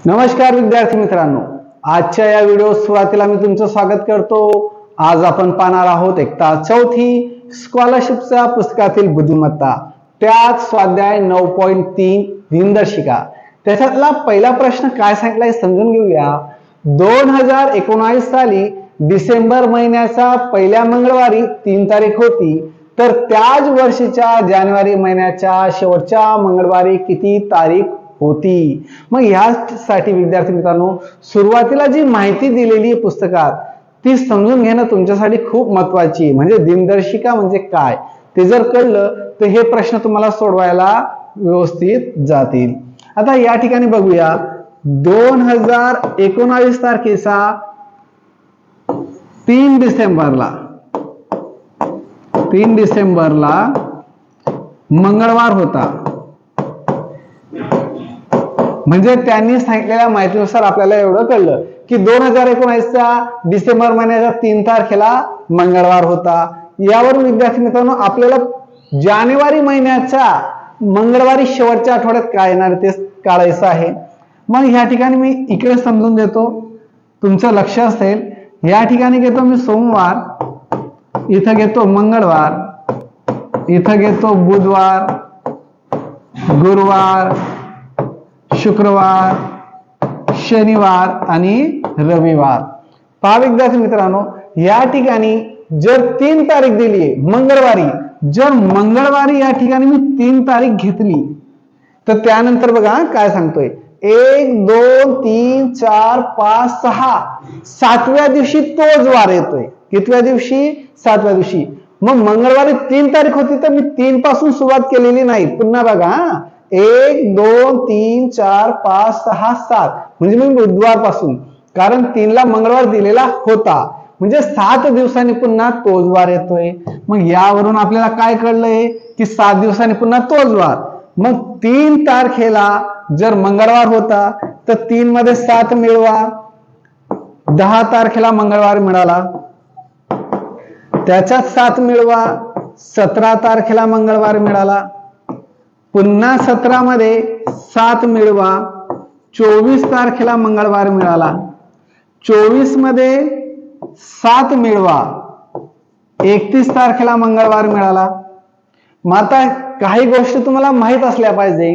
नमस्कार विद्यार्थी मित्रांनो, आजच्या या व्हिडिओ सुरुवातीला मी तुमचं स्वागत करतो। आज आपण पाहणार आहोत इयत्ता चौथी स्कॉलरशिपच्या पुस्तकातील बुद्धिमत्ता, त्यात स्वाध्याय 9.3 दिनदर्शिका। त्याच्यातला पहिला प्रश्न काय सांगितलाय समजून घेऊया। 2019 साली डिसेंबर महिन्याच्या पहिल्या मंगळवारी 3 तारीख होती, तर त्याच वर्षीच्या जानेवारी महिन्याच्या शेवटच्या मंगळवारी किती तारीख होती? मग यासाठी विद्यार्थी मित्रांनो, सुरुवातीला जी माहिती दिलेली आहे पुस्तकात ती समजून घेणं तुमच्यासाठी खूप महत्त्वाची आहे। म्हणजे दिनदर्शिका म्हणजे काय ते जर कळलं तर हे प्रश्न तुम्हाला सोडवायला व्यवस्थित जातील। आता या ठिकाणी बघूया, 2019 तारखेचा 3 डिसेंबरला मंगळवार होता। म्हणजे त्यांनी सांगितलेल्या माहितीनुसार आपल्याला एवढं कळलं की 2019च्या डिसेंबर महिन्याच्या 3 तारखेला मंगळवार होता। यावरून विद्यार्थी मित्रांनो, आपल्याला जानेवारी महिन्याच्या मंगळवारी शेवटच्या आठवड्यात काय येणार ते काढायचं आहे। मग या ठिकाणी मी इकडे समजून देतो, तुमचं लक्ष असेल। या ठिकाणी घेतो मी सोमवार, इथं घेतो मंगळवार, इथं घेतो बुधवार, गुरुवार, शुक्रवार, शनिवार आणि रविवार। पहा विद्यार्थी मित्रांनो, या ठिकाणी जर 3 तारीख दिली आहे मंगळवारी, जर मंगळवारी या ठिकाणी मी 3 तारीख घेतली तर त्यानंतर बघा काय सांगतोय, 1 2 3 4 5 6 7व्या दिवशी तोच वार येतोय। कितव्या दिवशी? 7व्या दिवशी। मग मंगळवारी 3 तारीख होती तर मी 3 पासून सुरुवात केलेली नाही। पुन्हा बघा, 1 2 3 4 5 6 7 म्हणजे मी बुधवार पासून, कारण 3 ला मंगळवार दिलेला होता, म्हणजे 7 दिवसांनी पुन्हा तोच वार येतोय। मग यावरून आपल्याला काय कळलंय की 7 दिवसांनी पुन्हा तोच वार। मग 3 तारखेला जर मंगळवार होता तर 3 मध्ये 7 मिळवा, 10 तारखेला मंगळवार मिळाला, त्याच्यात 7 मिळवा, 17 तारखेला मंगळवार मिळाला, पुन्हा 17 मध्ये 7 मिळवा, 24 तारखेला मंगळवार मिळाला, 24 मध्ये 7 मिळवा, 31 तारखेला मंगळवार मिळाला। मग आता काही गोष्टी तुम्हाला माहित असल्या पाहिजे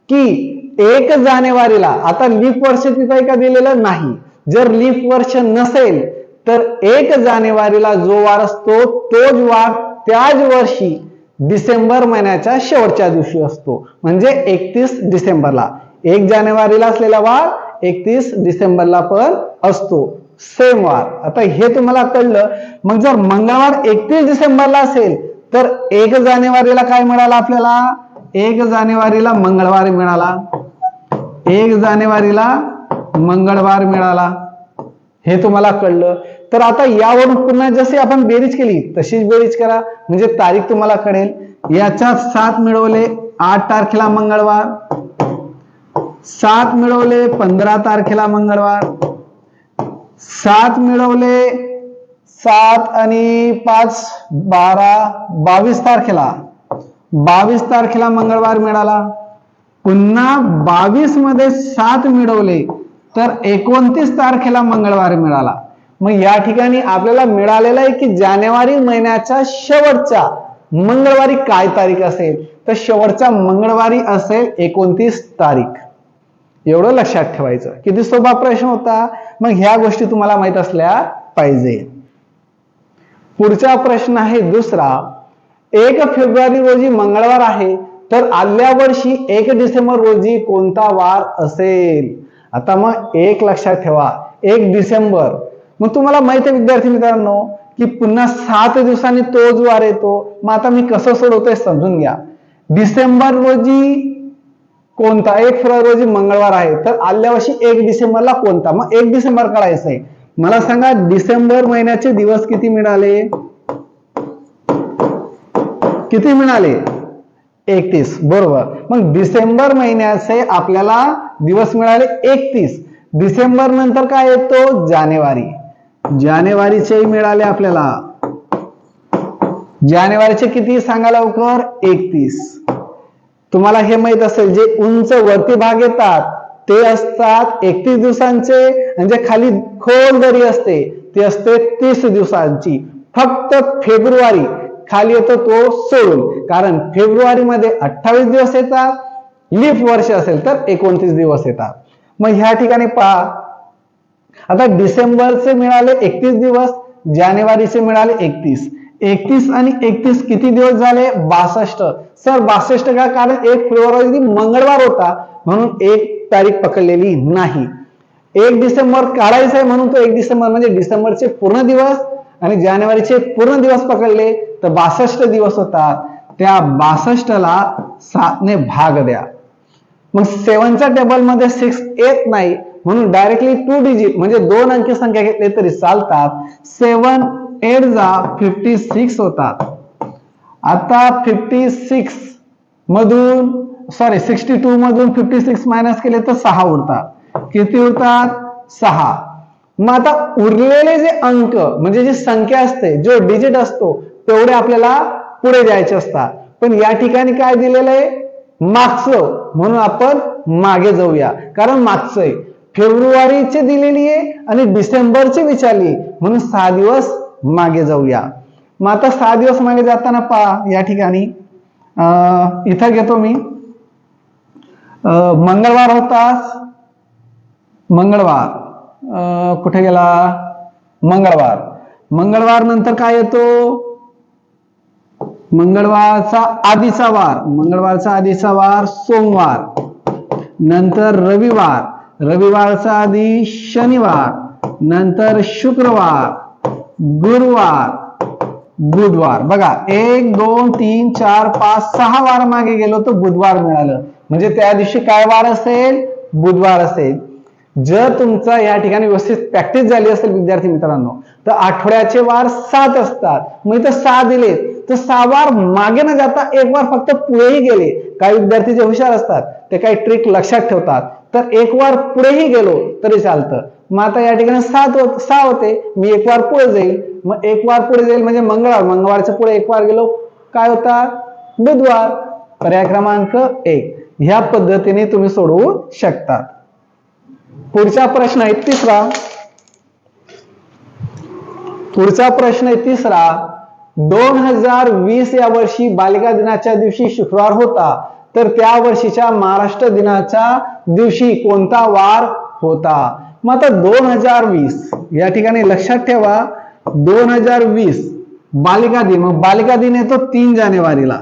की 1 जानेवारीला, आता लीप वर्ष तिथे का दिलेलं नाही, जर लीप वर्ष नसेल तर 1 जानेवारीला जो वार असतो तोच वार त्याच वर्षी डिसेंबर महिन्याच्या शेवटच्या दिवशी असतो, म्हणजे 31 डिसेंबरला। 1 जानेवारीला असलेला वार 31 डिसेंबरला पण असतो, सेम वार। आता हे तुम्हाला कळलं। मग जर मंगळवार 31 डिसेंबरला असेल तर 1 जानेवारीला काय मिळालं आपल्याला? 1 जानेवारीला मंगळवार मिळाला, 1 जानेवारीला मंगळवार मिळाला, हे तुम्हाला कळलं। तर आता यावरून पुन्हा जशी आपण बेरीज केली तशीच बेरीज करा, म्हणजे तारीख तुम्हाला कळेल। याच्यात 7 मिळवले 8 तारखेला मंगळवार, 7 मिळवले 15 तारखेला मंगळवार, 7 मिळवले 7 आणि 5 12 22 तारखेला, 22 तारखेला मंगळवार मिळाला, पुन्हा 22 मध्ये 7 मिळवले तर 29 तारखेला मंगळवार मिळाला। मग या ठिकाणी आपल्याला मिळालेलं आहे की जानेवारी महिन्याच्या शेवटच्या मंगळवारी काय तारीख असेल, तर शेवटच्या मंगळवारी असेल 29 तारीख। एवढं लक्षात ठेवायचं। किती सोपा प्रश्न होता। मग ह्या गोष्टी तुम्हाला माहित असल्या पाहिजे। पुढचा प्रश्न आहे दुसरा, 1 फेब्रुवारी रोजी मंगळवार आहे, तर आदल्या वर्षी 1 डिसेंबर रोजी कोणता वार असेल? आता मग 1 लक्षात ठेवा, 1 डिसेंबर। मग तुम्हाला माहिती आहे विद्यार्थी मित्रांनो की पुन्हा 7 दिवसांनी तोच वार येतो। मग आता मी कसं सोडवतोय समजून घ्या। डिसेंबर रोजी कोणता? 1 फेब्रुवारी रोजी मंगळवार आहे, तर आदल्या वर्षी 1 डिसेंबरला कोणता? मग 1 डिसेंबर काढायचंय। मला सांगा डिसेंबर महिन्याचे दिवस किती मिळाले? किती मिळाले? 31, बरोबर। मग डिसेंबर महिन्याचे आपल्याला दिवस मिळाले 31। डिसेंबर नंतर काय येतो? जानेवारी। जानेवारीचे मिळाले आपल्याला, जानेवारीचे किती सांगा लवकर? 31। तुम्हाला हे माहित असेल, जे उंच वरती भाग येतात ते असतात 31 दिवसांचे, म्हणजे खाली खोल दरी असते ती असते 30 दिवसांची. फक्त फेब्रुवारी खाली येतो तो सोडून, कारण फेब्रुवारी मध्ये 28 दिवस येतात, लीप वर्ष असेल तर 29 दिवस येतात. मग ह्या ठिकाणी पहा, आता डिसेंबरचे मिळाले 31 दिवस, जानेवारीचे मिळाले 31. 31 आणि 31 किती दिवस झाले? 62. सर 62 का? कारण 1 फेब्रुवारी मंगळवार होता म्हणून 1 तारीख पकडलेली नाही. 1 डिसेंबर काढायचा आहे म्हणून तो 1 डिसेंबर म्हणजे डिसेंबरचे पूर्ण दिवस आणि जानेवारीचे पूर्ण दिवस पकडले तर 62 दिवस होतात. त्या 62ला 7 ने भाग द्या. मग 7च्या टेबल मध्ये 6 येत नाही म्हणून डायरेक्टली 2 डिजिट म्हणजे 2 अंकी संख्या घेतली तरी चालतात. 7 8 जा 56 होतात. आता 56 मधून 62 मधून 56 मायनस केले तर 6 उरतात. किती उरतात? 6. मग आता उरलेले जे अंक म्हणजे जी संख्या असते, जो डिजिट असतो तेवढे आपल्याला पुढे द्यायचे असतात. पण या ठिकाणी काय दिलेलं आहे? मागचं, म्हणून आपण मागे जाऊया. कारण मागचं आहे, फेब्रुवारीची दिलेली आहे आणि डिसेंबरची विचारली म्हणून 6 दिवस मागे जाऊया. मग आता 6 दिवस मागे जाताना पहा, या ठिकाणी इथं घेतो मी, मंगळवार होता, मंगळवार कुठे गेला? मंगळवार. मंगळवार नंतर काय येतो? मंगळवारचा आधीचा वार, मंगळवारचा आधीचा वार सोमवार, नंतर रविवार, रविवारचा आधी शनिवार, नंतर शुक्रवार, गुरुवार, बुधवार. बघा 1 2 3 4 5 6 वार मागे गेलो तर बुधवार मिळालं, म्हणजे त्या दिवशी काय वार असेल? बुधवार असेल. जर तुमचा या ठिकाणी व्यवस्थित प्रॅक्टिस झाली असेल विद्यार्थी मित्रांनो तर आठवड्याचे वार 7 असतात. मग इथं 6 दिले तर 6 वार मागे न जाता 1 वार फक्त पुढेही गेले. काही विद्यार्थी जे हुशार असतात ते काही ट्रिक लक्षात ठेवतात, तर 1 वार पुढेही गेलो तरी चालतं. मग आता या ठिकाणी 6 होते, मी 1 वार पुढे जाईल. मग 1 वार पुढे जाईल म्हणजे मंगळवार, मंगळवारच्या पुढे 1 वार गेलो काय होता? बुधवार. पर्याय क्रमांक 1. ह्या पद्धतीने तुम्ही सोडवू शकता. पुढचा प्रश्न आहे तिसरा. पुढचा प्रश्न आहे तिसरा. 2020 या वर्षी बालिका दिनाच्या दिवशी शुक्रवार होता, तर त्या वर्षीच्या महाराष्ट्र दिनाच्या दिवशी कोणता वार होता? मग आता 2020 या ठिकाणी लक्षात ठेवा, 2020 बालिका दिन, मग बालिका दिन येतो 3 जानेवारीला.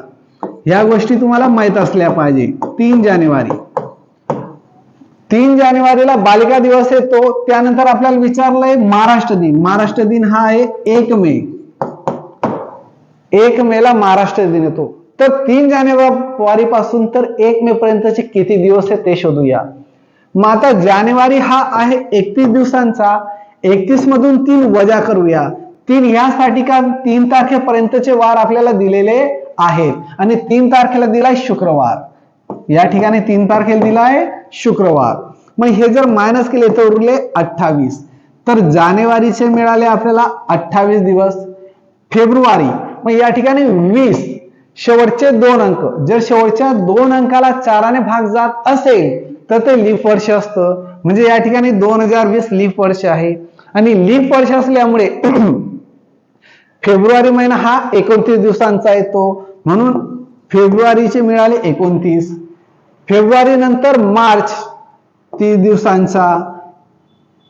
या गोष्टी तुम्हाला माहित असल्या पाहिजे. 3 जानेवारी, 3 जानेवारीला बालिका दिवस येतो. त्यानंतर आपल्याला विचारलंय महाराष्ट्र दिन. महाराष्ट्र दिन हा आहे 1 मे. 1 मे ला महाराष्ट्र दिन येतो. तर 3 जानेवारी पासून तर 1 मे पर्यंतचे किती दिवस आहे ते शोधूया. मग आता जानेवारी हा आहे 31 दिवसांचा. 31 मधून 3 वजा करूया. 3 यासाठी का 3 तारखेपर्यंतचे वार आपल्याला दिलेले आहेत आणि 3 तारखेला दिलाय शुक्रवार. या ठिकाणी 3 तारखेला दिलाय शुक्रवार. मग हे जर मायनस केले तर उरले 28. तर जानेवारीचे मिळाले आपल्याला 28 दिवस. फेब्रुवारी, मग या ठिकाणी 20, शेवटचे 2 अंक. जर शेवटच्या 2 अंकाला 4 ने भाग जात असेल तर ते लीप वर्ष असतं. म्हणजे या ठिकाणी 2020 लीप वर्ष आहे आणि लीप वर्ष असल्यामुळे फेब्रुवारी महिना हा 29 दिवसांचा येतो म्हणून फेब्रुवारीचे मिळाले 29. फेब्रुवारी नंतर मार्च 30 दिवसांचा.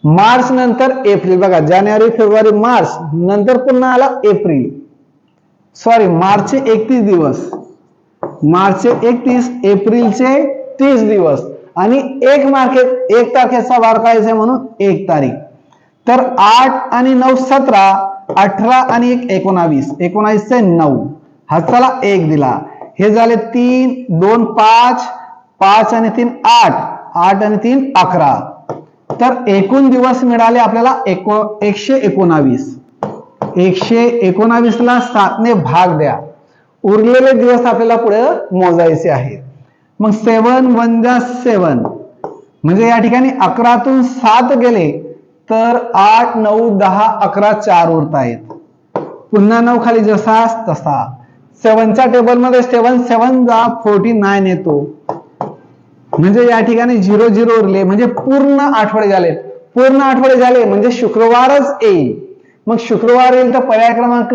मार्च नंतर एप्रिल. बघा जानेवारी फेब्रुवारी मार्च नंतर पुन्हा आला एप्रिल. मार्चचे 31 दिवस, मार्चचे 31, एप्रिलचे 30 दिवस आणि 1 तारखेचा वार काढायचा म्हणून 1 तारीख. तर 8 आणि 9 17, 18 आणि 1 19, 19 चे 9, हा चला 1 दिला. हे झाले 3 2 5, 5 आणि 3 8, 8 आणि 3 11. तर एकूण दिवस मिळाले आपल्याला 119. 119 ला 7 ने भाग द्या. उरलेले दिवस आपल्याला पुढे मोजायचे आहेत. मग 7 1 जा 7, म्हणजे या ठिकाणी 11तून 7 गेले तर 8 9 10 11 4 उरतायत. पुन्हा 9 खाली जसा तसा. 7च्या टेबल मध्ये 7 7 जा 49 येतो. म्हणजे या ठिकाणी 0 0 उरले, म्हणजे पूर्ण आठवडे झाले. पूर्ण आठवडे झाले म्हणजे शुक्रवारच येईल. मग शुक्रवार येईल तर पर्याय क्रमांक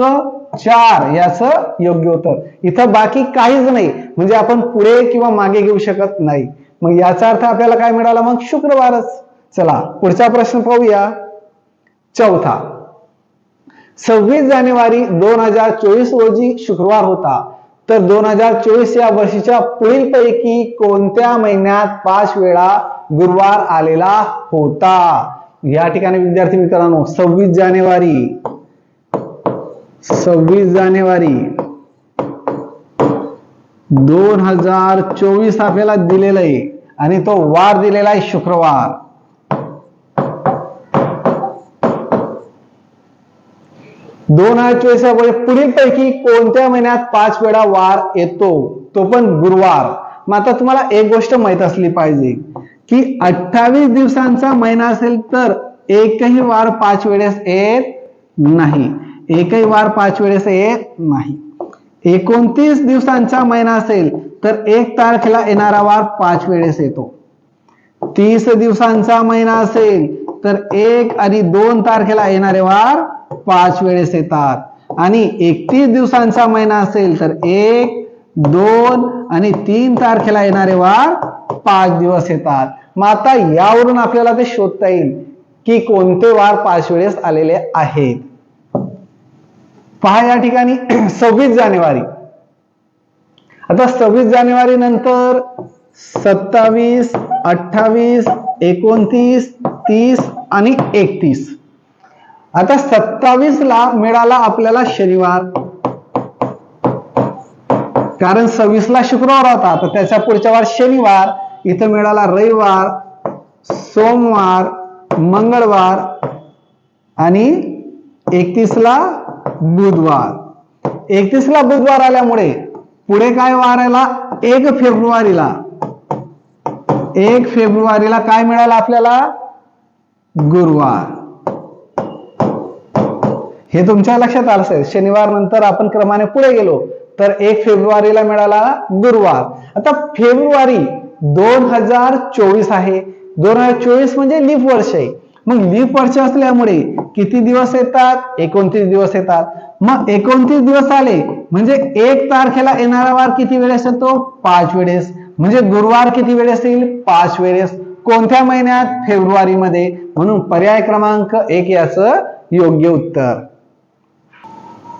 4 याचं योग्य उत्तर. इथं बाकी काहीच नाही, म्हणजे आपण पुढे किंवा मागे घेऊ शकत नाही. मग याचा अर्थ आपल्याला काय मिळाला? मग शुक्रवारच. चला पुढचा प्रश्न पाहूया, चौथा. 26 जानेवारी 2024 रोजी शुक्रवार होता, तर 2024 या वर्षीच्या पुढील पैकी कोणत्या महिन्यात 5 वेळा गुरुवार आलेला होता? या ठिकाणी विद्यार्थी मित्रांनो 26 जानेवारी 2024 आपल्याला दिलेला आहे आणि तो वार दिलेला आहे शुक्रवार. पुढील पैकी कोणत्या महिन्यात 5 वेळा वार येतो, तो पण गुरुवार. मग आता तुम्हाला एक गोष्ट माहित असली पाहिजे की 28 दिवसांचा महिना असेल तर एकही वार 5 वेळेस येत नाही. एकही वार 5 वेळेस येत नाही. 29 दिवसांचा महिना असेल तर 1 तारखेला येणारा वार 5 वेळेस येतो. 30 दिवसांचा महिना असेल तर 1 आणि 2 तारखेला येणारे वार 5 वेळेस येतात. आणि 31 दिवसांचा महिना असेल तर 1, 2 आणि 3 तारखेला येणारे वार 5 दिवस येतात. मग आता यावरून आपल्याला ते शोधता येईल की कोणते वार 5 वेळेस आलेले आहेत. पहा या ठिकाणी 26 जानेवारी. आता 26 जानेवारी नंतर 27, 28, 29, 30 आणि 31. आता 27 ला मिळाला आपल्याला शनिवार, कारण 26 ला शुक्रवार होता, तर त्याच्या पुढच्या वार शनिवार. इथं मिळाला रविवार, सोमवार, मंगळवार आणि 31 ला बुधवार. 31 ला बुधवार आल्यामुळे पुढे काय वार आला? 1 फेब्रुवारीला. 1 फेब्रुवारीला काय मिळालं आपल्याला? गुरुवार. हे तुमच्या लक्षात आलं असेल. शनिवार नंतर आपण क्रमाने पुढे गेलो तर 1 फेब्रुवारीला मिळाला गुरुवार. आता फेब्रुवारी 2024 आहे. 2024 म्हणजे लीप वर्ष आहे. मग लीप वर्ष असल्यामुळे किती दिवस येतात? 29 दिवस येतात. मग 29 दिवस आले म्हणजे 1 तारखेला येणारा वार किती वेळेस येतो? 5 वेळेस. म्हणजे गुरुवार किती वेळेस येईल? 5 वेळेस. कोणत्या महिन्यात? फेब्रुवारीमध्ये. म्हणून पर्याय क्रमांक 1 याचं योग्य उत्तर.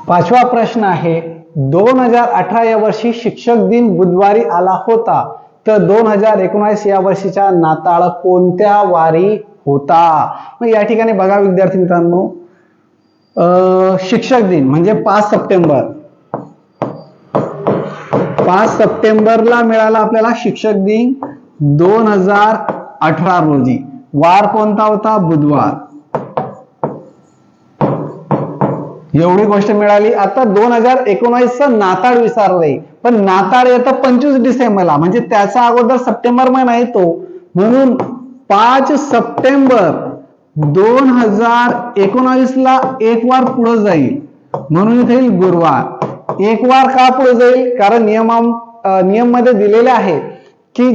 पाचवा प्रश्न आहे, 2018 या वर्षी शिक्षक दिन बुधवारी आला होता, तर 2019 या वर्षीचा नाताळ कोणत्या वारी होता? मग या ठिकाणी बघा विद्यार्थी मित्रांनो, शिक्षक दिन म्हणजे 5 सप्टेंबर. 5 सप्टेंबरला मिळाला आपल्याला शिक्षक दिन 2018 रोजी. वार कोणता होता? बुधवार. एवढी गोष्ट मिळाली. आता 2019 नाताळ विसरले, पण नाताळ येतं 25 डिसेंबरला, म्हणजे त्याचा अगोदर सप्टेंबर महिना येतो. म्हणून 5 सप्टेंबर 2019 ला एक वार पुढे जाईल, म्हणून इथे येईल गुरुवार. एक वार का पुढे जाईल? कारण नियम मध्ये दिलेले आहे की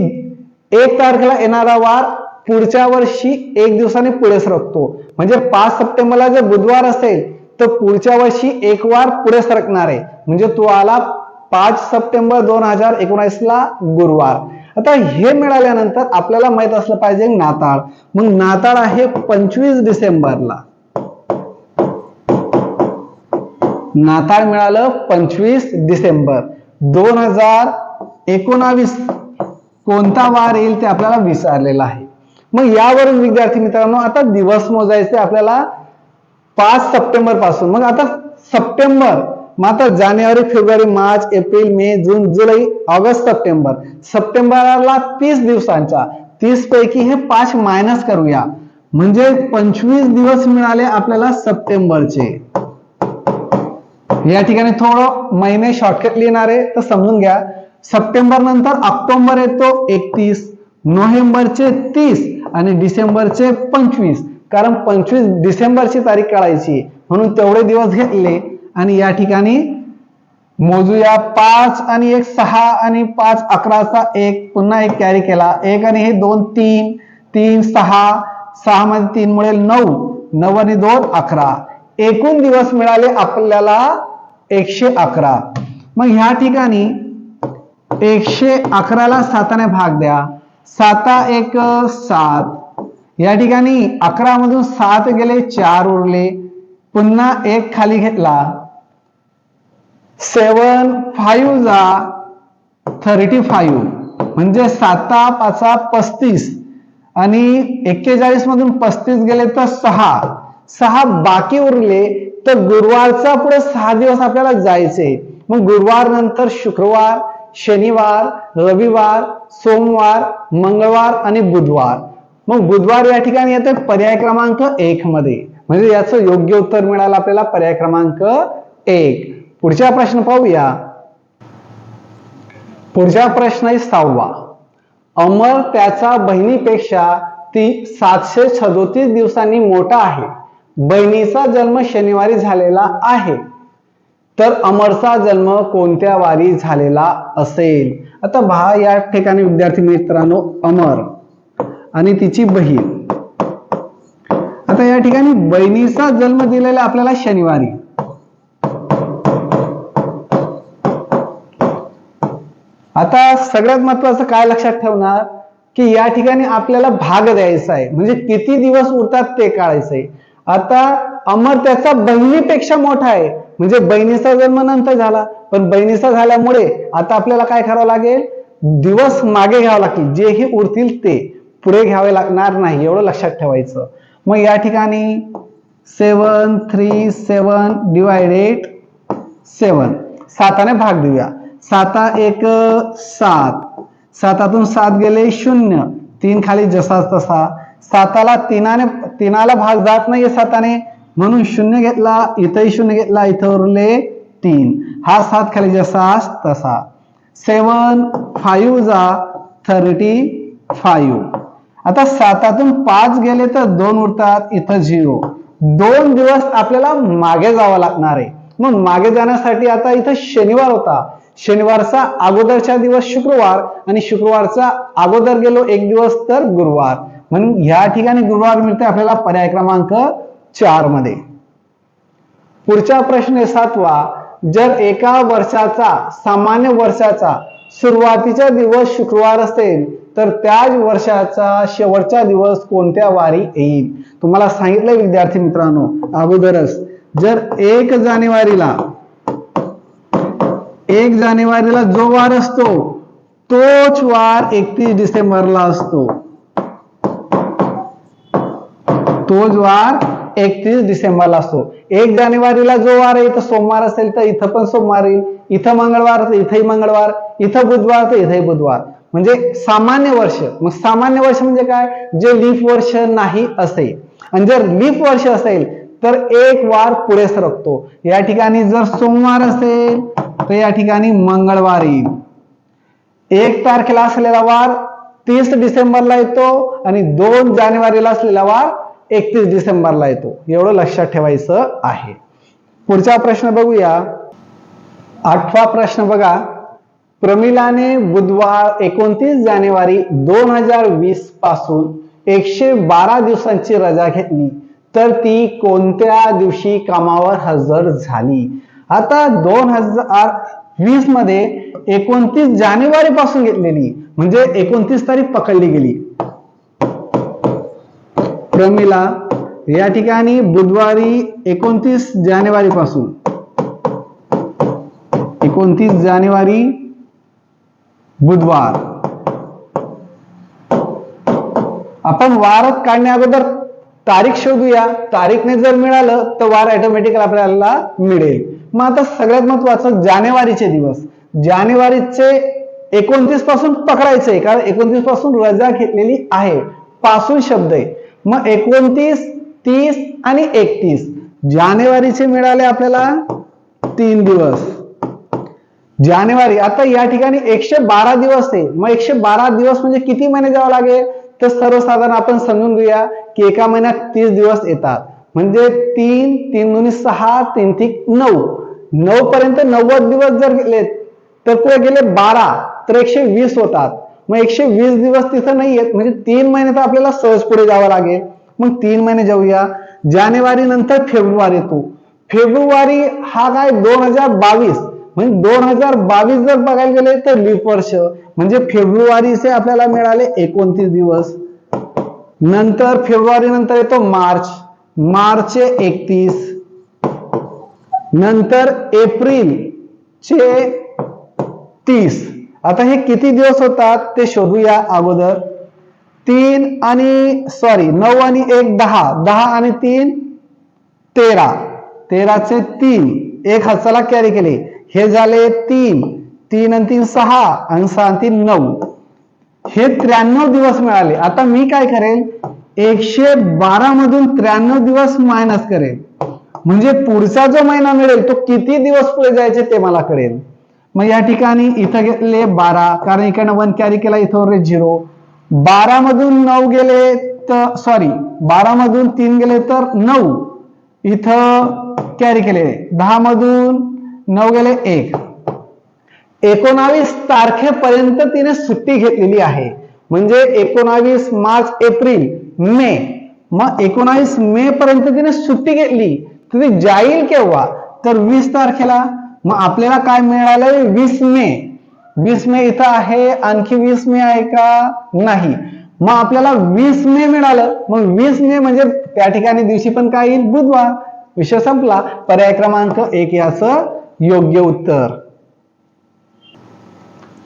1 तारखेला येणारा वार पुढच्या वर्षी 1 दिवसाने पुढे सरकतो. म्हणजे 5 सप्टेंबरला जर बुधवार असेल तर पुढच्या वर्षी 1 वार पुढे सरकणार आहे, म्हणजे तो आला 5 सप्टेंबर 2019 ला गुरुवार. आता हे मिळाल्यानंतर आपल्याला माहित असलं पाहिजे नाताळ. मग नाताळ आहे 25 डिसेंबरला. नाताळ मिळालं 25 डिसेंबर. 2019 कोणता वार येईल ते आपल्याला विचारलेलं आहे. मग यावरून विद्यार्थी मित्रांनो आता दिवस मोजायचे आपल्याला 5 सप्टेंबर पासून. मग आता सप्टेंबर, मग आता जानेवारी, फेब्रुवारी, मार्च, एप्रिल, मे, जून, जुलै, ऑगस्ट, सप्टेंबर. सप्टेंबरला 30 दिवसांचा, 30 पैकी हे 5 मायनस करूया, म्हणजे 25 दिवस मिळाले आपल्याला सप्टेंबरचे. या ठिकाणी थोडं महिने शॉर्टकट लिहिणार आहे तर समजून घ्या. सप्टेंबर नंतर ऑक्टोबर येतो 31, नोव्हेंबरचे 30 आणि डिसेंबरचे 25, कारण 25 डिसेंबरची तारीख काढायची म्हणून तेवढे दिवस घेतले आणि या ठिकाणी मोजूया 5 आणि 1 6 आणि 5 11चा 1 पुन्हा 1 कॅरी केला 1 आणि हे 2 3 3 6 6 मध्ये 3 मिळेल 9 9 आणि 2 11 एकूण दिवस मिळाले आपल्याला 111. मग ह्या ठिकाणी 111 ला 7 ने भाग द्या 7 1 7 या ठिकाणी 11 मधून 7 गेले 4 उरले पुन्हा 1 खाली घेतला 7 5 जा 35 म्हणजे 7 5 35 आणि 41 मधून 35 गेले तर 6 बाकी उरले तर गुरुवारचा पुढे 6 दिवस आपल्याला जायचे. मग गुरुवार नंतर शुक्रवार शनिवार रविवार सोमवार मंगळवार आणि बुधवार. मग बुधवार या ठिकाणी येते पर्याय क्रमांक 1 मध्ये म्हणजे याचं योग्य उत्तर मिळालं आपल्याला पर्याय क्रमांक 1. पुढचा प्रश्न पाहूया. पुढचा प्रश्न आहे 6वा. अमर त्याच्या बहिणीपेक्षा 737 दिवसांनी मोठा आहे. बहिणीचा जन्म शनिवारी झालेला आहे तर अमरचा जन्म कोणत्या वारी झालेला असेल. आता पहा या ठिकाणी विद्यार्थी मित्रांनो अमर आणि तिची बहीण. आता या ठिकाणी बहिणीचा जन्म दिलेला आपल्याला शनिवारी. आता सगळ्यात महत्वाचं काय लक्षात ठेवणार की या ठिकाणी आपल्याला भाग द्यायचा आहे म्हणजे किती दिवस उरतात ते काढायचंय. आता अमर त्याचा बहिणीपेक्षा मोठा आहे म्हणजे बहिणीचा जन्म नंतर झाला पण बहिणीचा झाल्यामुळे आता आपल्याला काय करावं लागेल दिवस मागे घ्यावं लागतील जेही उरतील ते पुढे घ्यावे लागणार नाही एवढं लक्षात ठेवायचं. मग या ठिकाणी 7 3 7 डिवायडेड 7 7 ने भाग देऊया 7 1 7 7 7 गेले 0 3 खाली जसाच तसा 7 ला 3 ला भाग जात नाहीये 7 ने म्हणून 0 घेतला इथंही 0 घेतला इथं उरले 3 हा 7 खाली जसाच तसा 7 5 जा 35. आता 7 5 गेले तर 2 उरतात इथं 0 2 दिवस आपल्याला मागे जावं लागणार आहे. मग मागे जाण्यासाठी आता इथं शनिवार होता शनिवारचा अगोदरचा दिवस शुक्रवार आणि शुक्रवारचा अगोदर गेलो 1 दिवस तर गुरुवार म्हणून या ठिकाणी गुरुवार मिळते आपल्याला पर्याय क्रमांक 4 मध्ये. पुढचा प्रश्न 7वा. जर एका वर्षाचा सामान्य वर्षाचा सुरुवातीचा दिवस शुक्रवार असेल तर त्याच वर्षाचा शेवटचा दिवस कोणत्या वारी येईल. तुम्हाला सांगितलं विद्यार्थी मित्रांनो अगोदरच जर 1 जानेवारीला जो वार असतो तोच वार 31 डिसेंबरला असतो. तोच वार 31 डिसेंबरला असतो. 1 जानेवारीला जो वार आहे इथं सोमवार असेल तर इथं पण सोमवार येईल इथं मंगळवार तर इथंही मंगळवार इथं बुधवार तर इथंही बुधवार म्हणजे सामान्य वर्ष. मग सामान्य वर्ष म्हणजे काय जे लीप वर्ष नाही असेल आणि जर लीप वर्ष असेल तर एक वार पुढे सरकतो. या ठिकाणी जर सोमवार असेल तर या ठिकाणी मंगळवार येईल. 1 तारखेला असलेला वार 30 डिसेंबरला येतो आणि 2 जानेवारीला असलेला वार 31 डिसेंबरला येतो एवढं लक्षात ठेवायचं आहे. पुढचा प्रश्न बघूया. 8वा प्रश्न बघा. प्रमिलाने बुधवार 29 जानेवारी 2020 पासून 112 दिवसांची रजा घेतली तर ती कोणत्या दिवशी कामावर हजर झाली. आता 2020 मध्ये 29 जानेवारी पासून घेतलेली म्हणजे 29 तारीख पकडली गेली. प्रमिला या ठिकाणी बुधवारी 29 जानेवारी पासून 29 जानेवारी बुधवार. आपण वार काढण्या अगोदर तारीख शोधूया. तारीखने जर मिळालं तर वार ऑटोमॅटिकली आपल्याला मिळेल. मग आता सगळ्यात महत्वाचं जानेवारीचे दिवस. जानेवारीचे 29 पासून पकडायचे कारण 29 पासून रजा घेतलेली आहे पासून शब्द आहे. मग 29 30 आणि 31 जानेवारीचे मिळाले आपल्याला 3 दिवस. जानेवारी आता या ठिकाणी 112 दिवस आहे. मग 112 दिवस म्हणजे किती महिने जावं लागेल तर सर्वसाधारण आपण समजून घेऊया की एका महिन्यात 30 दिवस येतात म्हणजे 3 3 दूनी 6 3 3 9 9 पर्यंत 90 दिवस जर गेले तर पुढे गेले 12 तर 120 होतात. मग 120 दिवस तिथं नाही आहेत, म्हणजे 3 महिने तर आपल्याला सहज पुढे जावं लागेल. मग 3 महिने जाऊया. जानेवारी नंतर फेब्रुवारी येतो. फेब्रुवारी हा काय 2022, म्हणजे 2022 जर बघायला गेले तर लीप वर्ष, म्हणजे फेब्रुवारीचे आपल्याला मिळाले 29 दिवस. नंतर फेब्रुवारी नंतर येतो मार्च, मार्चचे 31. नंतर एप्रिल चे 30. आता हे किती दिवस होतात ते शोधूया अगोदर. 9 आणि 1 10, 10 आणि 3 13, 13चे 3, एक हाताला कॅरी केले, हे झाले 3, 3 आणि 3 6 आणि 6 आणि 3 9, हे 93 दिवस मिळाले. आता मी काय करेल, 112 मधून 93 दिवस मायनस करेल, म्हणजे पुढचा जो महिना मिळेल तो किती दिवस पुढे जायचे ते मला कळेल. मग या ठिकाणी इथं घेतले 12, कारण इकडनं 1 कॅरी केला, इथं 0. 12 मधून 9 गेले तर 12 मधून 3 गेले तर 9, इथं कॅरी केले. 10 मधून 9 गेले 1. 19 तारखेपर्यंत तिने सुट्टी घेतलेली आहे, म्हणजे 19 मार्च एप्रिल मे, मग 19 मे पर्यंत तिने सुट्टी घेतली. ती जाईल केव्हा तर 20 तारखेला. मग आपल्याला काय मिळालंय 20 मे. 20 मे इथं आहे, आणखी 20 मे आहे का नाही, मग आपल्याला 20 मे मिळालं. मग 20 मे म्हणजे त्या ठिकाणी दिवशी पण काय येईल, बुधवार. विषय संपला. पर्याय क्रमांक 1 याचं योग्य उत्तर.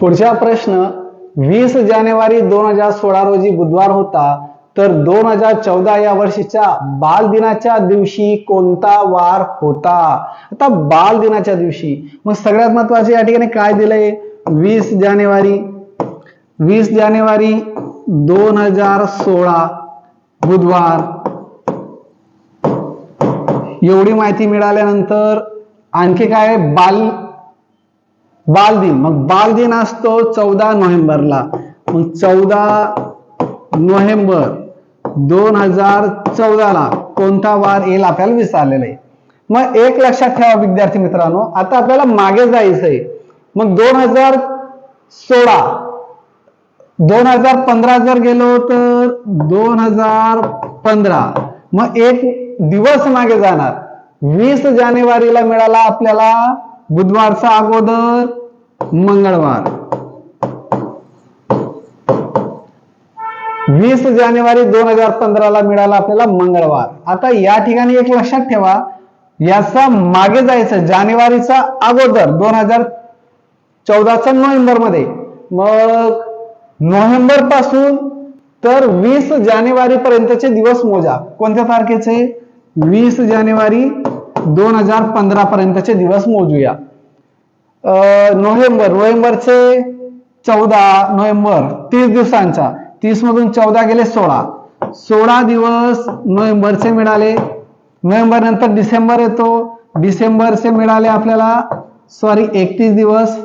पुढचा प्रश्न, 20 जानेवारी 2016 रोजी बुधवार होता, तर 2014 या वर्षीच्या बाल दिनाच्या दिवशी कोणता वार होता. आता बाल दिनाच्या दिवशी मग सगळ्यात महत्वाचे या ठिकाणी काय दिलंय, 20 जानेवारी 2016 बुधवार. एवढी माहिती मिळाल्यानंतर आणखी काय, बाल दिन. मग बाल दिन असतो 14 नोव्हेंबरला. मग 14 नोव्हेंबर 2014 ला कोणता वार येईल आपल्याला विचारलेलं आहे. मग एक लक्षात ठेवा विद्यार्थी मित्रांनो, आता आपल्याला मागे जायचंय. मग 2016 2015 जर गेलो तर 2015, मग एक दिवस मागे जाणार. 20 जानेवारीला मिळाला आपल्याला बुधवारचा अगोदर मंगळवार. 20 जानेवारी 2015 ला मिळाला आपल्याला मंगळवार. आता या ठिकाणी एक लक्षात ठेवा, याचा मागे जायचं जानेवारीचा अगोदर 2014चा नोव्हेंबर मध्ये. मग नोव्हेंबर पासून तर 20 जानेवारी पर्यंतचे दिवस मोजा. कोणत्या तारखेचे, 20 जानेवारी 2015 पर्यंतचे दिवस मोजूया. नोव्हेंबरचे 14 नोव्हेंबर 30 दिवसांचा, 30 मधून 14 गेले 16 दिवस नोव्हेंबरचे मिळाले. नोव्हेंबर नंतर डिसेंबर येतो, डिसेंबरचे मिळाले आपल्याला 31 दिवस,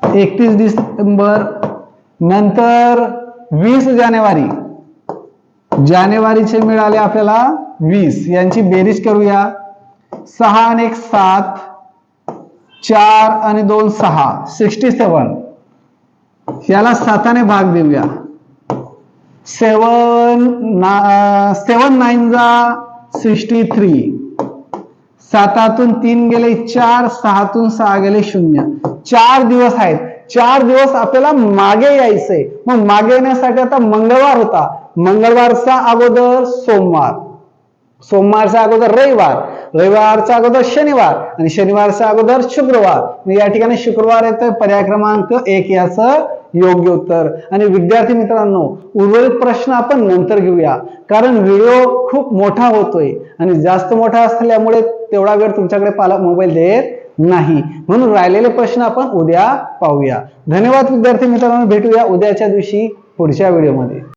31 डिसेंबर. नंतर 20 जानेवारीचे मिळाले आपल्याला 20. यांची बेरीज करूया. 6 आणि 1 7, 4 आणि 2 6, 67. याला 7 भाग देऊया. 7 9 जा 63. 7तून 3 गेले 4, 6तून 6 गेले 0. 4 दिवस आहेत. 4 दिवस आपल्याला मागे यायचंय. मग मागे येण्यासाठी आता मंगळवार होता, मंगळवारचा अगोदर सोमवार, सोमवारचा अगोदर रविवार, रविवारचा अगोदर शनिवार आणि शनिवारचा अगोदर शुक्रवार. मग या ठिकाणी शुक्रवार येतं. पर्याय क्रमांक 1 याचं योग्य उत्तर. आणि विद्यार्थी मित्रांनो, उर्वरित प्रश्न आपण नंतर घेऊया, कारण व्हिडिओ खूप मोठा होतोय आणि जास्त मोठा असल्यामुळे तेवढा वेळ तुमच्याकडे मोबाईल देत नाही, म्हणून राहिलेले प्रश्न आपण उद्या पाहूया. धन्यवाद विद्यार्थी मित्रांनो, भेटूया उद्याच्या दिवशी पुढच्या व्हिडिओमध्ये.